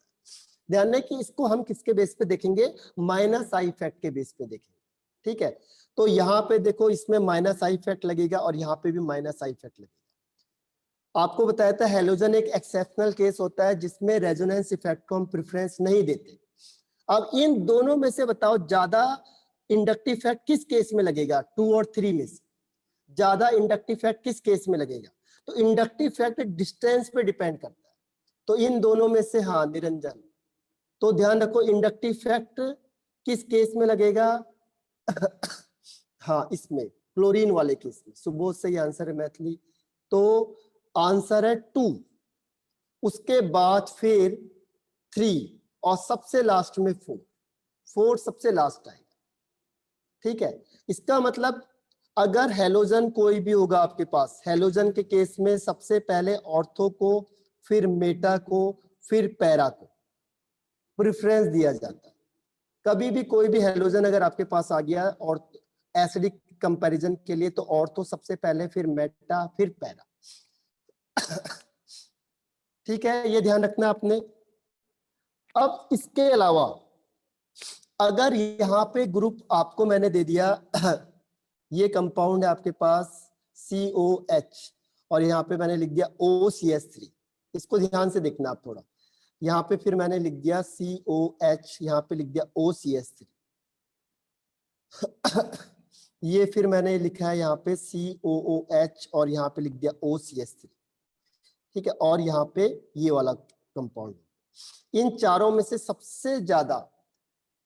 ध्यान दें कि इसको हम किसके बेस पे देखेंगे, माइनस आई इफेक्ट के बेस पे देखेंगे, ठीक है। तो यहाँ पे देखो, इसमें माइनस आई इफेक्ट लगेगा और यहाँ पे भी माइनस आई इफेक्ट लगेगा। आपको बताया था हेलोजन एक एक्सेप्शनल केस होता है जिसमें रेजोनेंस इफेक्ट को हम प्रेफरेंस नहीं देते। अब इन दोनों में से बताओ ज्यादा इंडक्टिव इफेक्ट किस केस में लगेगा, 2 और 3 में से ज्यादा इंडक्टिव इफेक्ट किस केस में लगेगा? तो इंडक्टिव इफेक्ट डिस्टेंस पे डिपेंड करता है, तो इन दोनों में से, हाँ निरंजन, तो ध्यान रखो इंडक्टिव इफेक्ट किस केस में लगेगा? हाँ इसमें, क्लोरीन वाले केस में। सुबोध सही आंसर है, मैथिली, तो आंसर है 2, उसके बाद फिर 3 और सबसे लास्ट में 4, 4 सबसे लास्ट आएगा, ठीक है। इसका मतलब अगर हेलोजन कोई भी होगा आपके पास, हेलोजन के केस में सबसे पहले ऑर्थो को, फिर मेटा को, फिर पैरा को प्रेफरेंस दिया जाता है। कभी भी कोई भी हेलोजन अगर आपके पास आ गया और एसिडिक कंपैरिजन के लिए, तो ऑर्थो सबसे पहले, फिर मेटा, फिर पैरा, ठीक है, ये ध्यान रखना आपने। अब इसके अलावा अगर यहाँ पे ग्रुप आपको मैंने दे दिया, ये कंपाउंड है आपके पास COH और यहाँ पे मैंने लिख दिया OCH3, इसको ध्यान से देखना आप थोड़ा। यहाँ पे फिर मैंने लिख दिया COH, यहाँ पे लिख दिया OCH3, ये फिर मैंने लिखा है यहाँ पे COOH और यहाँ पे लिख दिया OCH3, ठीक है, और यहाँ पे ये वाला कंपाउंड। इन चारों में से सबसे ज्यादा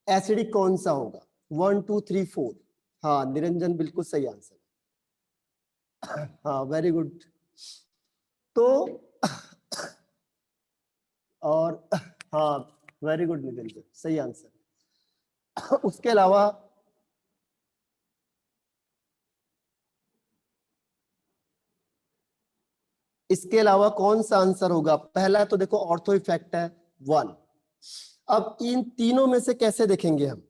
एसिडिक कौन सा होगा? 1 2 3 4, हाँ निरंजन बिल्कुल सही आंसर, हाँ वेरी गुड। तो और हाँ वेरी गुड निरंजन, सही आंसर। उसके अलावा इसके अलावा कौन सा आंसर होगा? पहला तो देखो ऑर्थो इफेक्ट है 1। अब इन तीनों में से कैसे देखेंगे हम?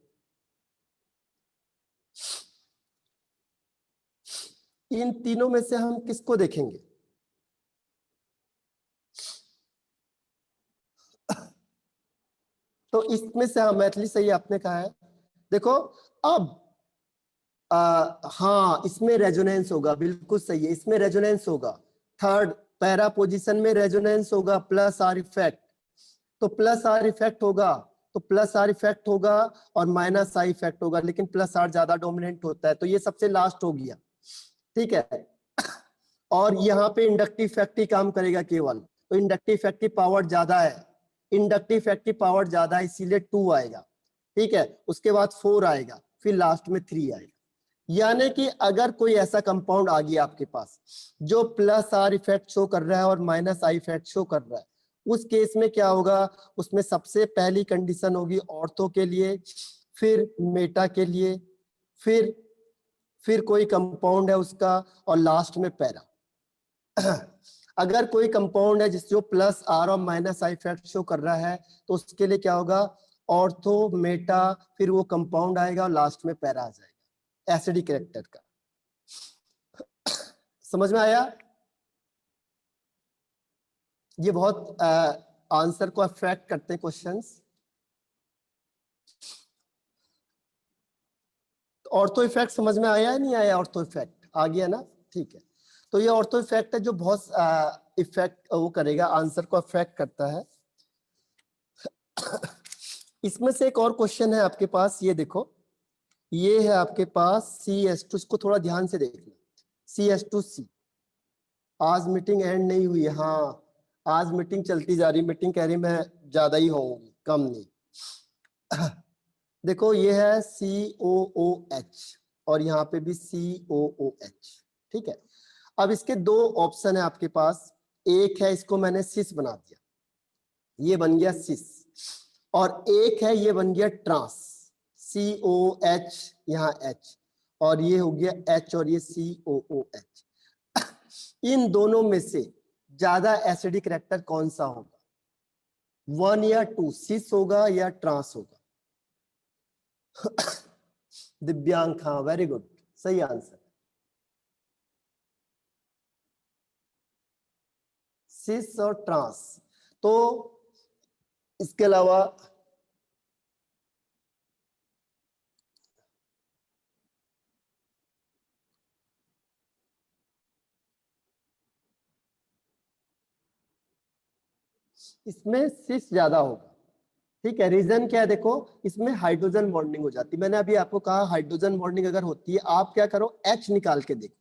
इन तीनों में से हम किसको देखेंगे? तो इसमें से, हाँ मैथिली सही आपने कहा है। देखो अब हाँ इसमें रेजोनेंस होगा, बिल्कुल सही है, इसमें रेजोनेंस होगा। थर्ड पैरा पोजीशन में रेजोनेंस होगा प्लस आर इफेक्ट, तो प्लस आर इफेक्ट होगा, तो प्लस आर इफेक्ट होगा और माइनस आई इफेक्ट होगा, लेकिन प्लस आर ज्यादा डोमिनेंट होता है, तो ये सबसे लास्ट हो गया, ठीक है। और यहाँ पे इंडक्टिव इफेक्ट ही काम करेगा केवल, तो इंडक्टिव इफेक्ट की पावर ज्यादा है, इंडक्टिव इफेक्ट की पावर ज्यादा है, इसीलिए 2 आएगा, ठीक है। उसके बाद 4 आएगा, फिर लास्ट में 3 आएगा। यानी कि अगर कोई ऐसा कंपाउंड आ गया आपके पास जो प्लस आर इफेक्ट शो कर रहा है और माइनस आई इफेक्ट शो कर रहा है, उस केस में क्या होगा? उसमें सबसे पहली कंडीशन होगी ऑर्थो के लिए, फिर मेटा के लिए, फिर कोई कंपाउंड है उसका, और लास्ट में पैरा। अगर कोई कंपाउंड है जिस जो प्लस आर और माइनस आई इफेक्ट शो कर रहा है, तो उसके लिए क्या होगा? ऑर्थो, मेटा, फिर वो कंपाउंड आएगा और लास्ट में पैरा आ जाएगा, एसिडिक कैरेक्टर का। समझ में आया? ये बहुत आंसर को अफेक्ट करते हैं क्वेश्चंस। ऑर्थो इफेक्ट समझ में आया है नहीं आया? ऑर्थो इफेक्ट आ गया ना? ठीक है, तो ये ऑर्थो इफेक्ट है जो बहुत इफेक्ट वो करेगा, आंसर को अफेक्ट करता है। इसमें से एक और क्वेश्चन है आपके पास, ये देखो, ये है आपके पास CH2, इसको थोड़ा ध्यान से देखना, CH2C। आज मीटिंग एंड नहीं हुई है, हाँ आज मीटिंग चलती जा रही, मीटिंग कह रही मैं ज्यादा ही होंगी, कम नहीं। देखो ये है COOH और यहाँ पे भी COOH, ठीक है। अब इसके दो ऑप्शन है आपके पास, एक है इसको मैंने सिस बना दिया, ये बन गया सिस, और एक है ये बन गया ट्रांस, COH यहाँ H, और ये हो गया H और ये COOH। इन दोनों में से ज्यादा एसिडिक कैरेक्टर कौन सा होगा? 1 या 2, सिस होगा या ट्रांस होगा? दिव्यांक, हाँ वेरी गुड, सही आंसर, सिस और ट्रांस। तो इसके अलावा इसमें सिस ज्यादा होगा, ठीक है। रीजन क्या है? देखो इसमें हाइड्रोजन बॉन्डिंग हो जाती है, मैंने अभी आपको कहा हाइड्रोजन बॉन्डिंग अगर होती है, आप क्या करो H निकाल के देखो,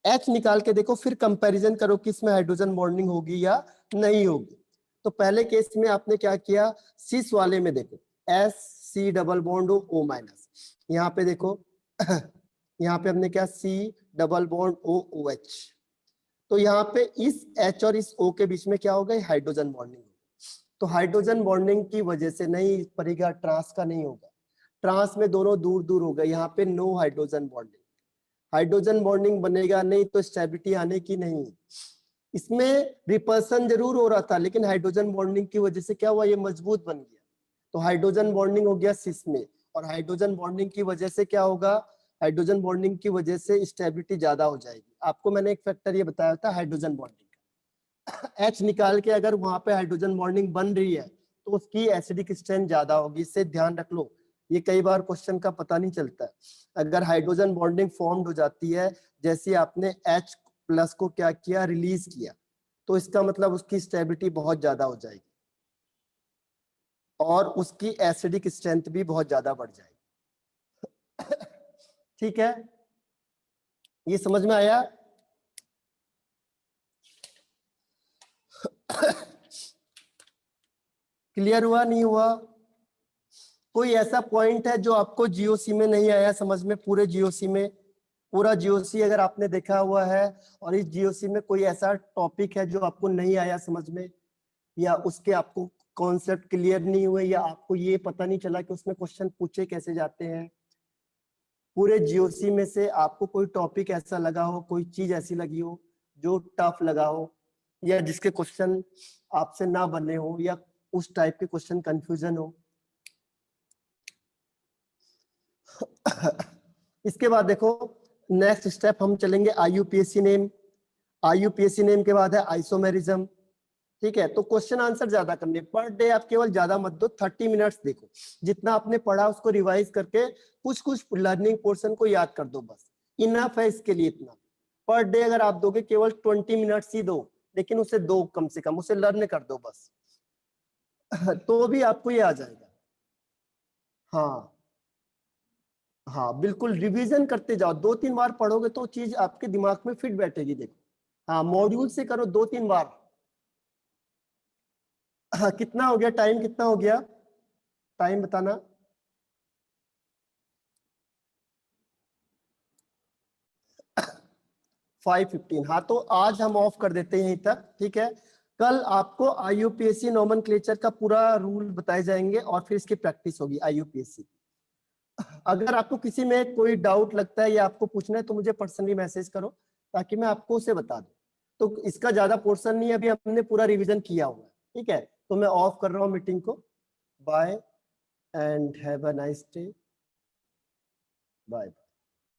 H निकाल के देखो, फिर कंपैरिजन करो कि इसमें हाइड्रोजन बॉन्डिंग होगी या नहीं होगी। तो पहले केस में आपने क्या किया, सिस वाले में देखो SC double bond O minus, यहाँ पे देखो यहाँ पे हमने क्या C डबल बॉन्ड OH, तो यहाँ पे इस H और इस O के बीच में क्या होगा, हाइड्रोजन बॉन्डिंग। तो हाइड्रोजन बॉन्डिंग की वजह से नहीं पड़ेगा, ट्रांस का नहीं होगा, ट्रांस में दोनों दूर दूर हो गए, यहाँ पे no hydrogen bonding, hydrogen bonding बनेगा नहीं तो स्टेबिलिटी आने की नहीं। इसमें रिपल्सन जरूर हो रहा था, लेकिन हाइड्रोजन बॉन्डिंग की वजह से क्या हुआ, ये मजबूत बन गया, तो हाइड्रोजन बॉन्डिंग हो गया सिस में, और हाइड्रोजन बॉन्डिंग की वजह से क्या होगा, हाइड्रोजन बॉन्डिंग की वजह से स्टेबिलिटी ज्यादा हो जाएगी। आपको मैंने एक फैक्टर ये बताया था हाइड्रोजन बॉन्डिंग, H निकाल के अगर वहां पे हाइड्रोजन बॉन्डिंग बन रही है तो उसकी एसिडिक स्ट्रेंथ ज्यादा होगी, इससे ध्यान रख लो, ये कई बार क्वेश्चन का पता नहीं चलता है। अगर हाइड्रोजन बॉन्डिंग फॉर्म्ड हो जाती है, जैसे आपने H प्लस को क्या किया, रिलीज किया, तो इसका मतलब उसकी स्टेबिलिटी बहुत ज्यादा हो जाएगी और उसकी एसिडिक स्ट्रेंथ भी बहुत ज्यादा बढ़ जाएगी। ठीक है, ये समझ में आया? क्लियर हुआ नहीं हुआ? कोई ऐसा पॉइंट है जो आपको जीओसी में नहीं आया समझ में? पूरे जीओसी में, पूरा जीओसी अगर आपने देखा हुआ है और इस जीओसी में कोई ऐसा टॉपिक है जो आपको नहीं आया समझ में, या उसके आपको कॉन्सेप्ट क्लियर नहीं हुए, या आपको ये पता नहीं चला कि उसमें क्वेश्चन पूछे कैसे जाते हैं, पूरे जीओसी में से आपको कोई टॉपिक ऐसा लगा हो, कोई चीज ऐसी लगी हो जो टफ लगा हो, या जिसके क्वेश्चन आपसे ना बने हो, या उस टाइप के क्वेश्चन कंफ्यूजन हो? इसके बाद देखो नेक्स्ट स्टेप हम चलेंगे IUPAC नेम, IUPAC नेम के बाद है आइसोमेरिज्म, ठीक है। तो क्वेश्चन आंसर ज्यादा करने, पर डे आप केवल ज्यादा मत दो, 30 मिनट्स देखो, जितना आपने पढ़ा उसको रिवाइज करके कुछ कुछ लर्निंग पोर्शन को याद कर दो, बस इनफ है इसके लिए इतना। पर डे अगर आप दोगे केवल 20 मिनट्स ही दो, लेकिन उसे दो, कम से कम उसे लर्न कर दो बस। तो भी आपको ये आ जाएगा। हाँ हाँ बिल्कुल, रिवीजन करते जाओ, 2-3 बार पढ़ोगे तो चीज आपके दिमाग में फिट बैठेगी। देखो हाँ, मॉड्यूल से करो 2-3 बार। हाँ, कितना हो गया टाइम, कितना हो गया टाइम बताना? फाइव 15। हाँ तो आज हम ऑफ कर देते हैं यहीं तक, ठीक है। कल आपको IUPAC नोमेनक्लेचर का पूरा रूल बताए जाएंगे और फिर इसकी प्रैक्टिस होगी IUPAC। अगर आपको किसी में कोई डाउट लगता है या आपको पूछना है तो मुझे पर्सनली मैसेज करो, ताकि मैं आपको उसे बता दूं। तो इसका ज्यादा पोर्शन नहीं है, अभी हमने पूरा रिवीजन किया हुआ है, ठीक है। तो मैं ऑफ कर रहा हूँ मीटिंग को। Bye and have a nice day. Bye.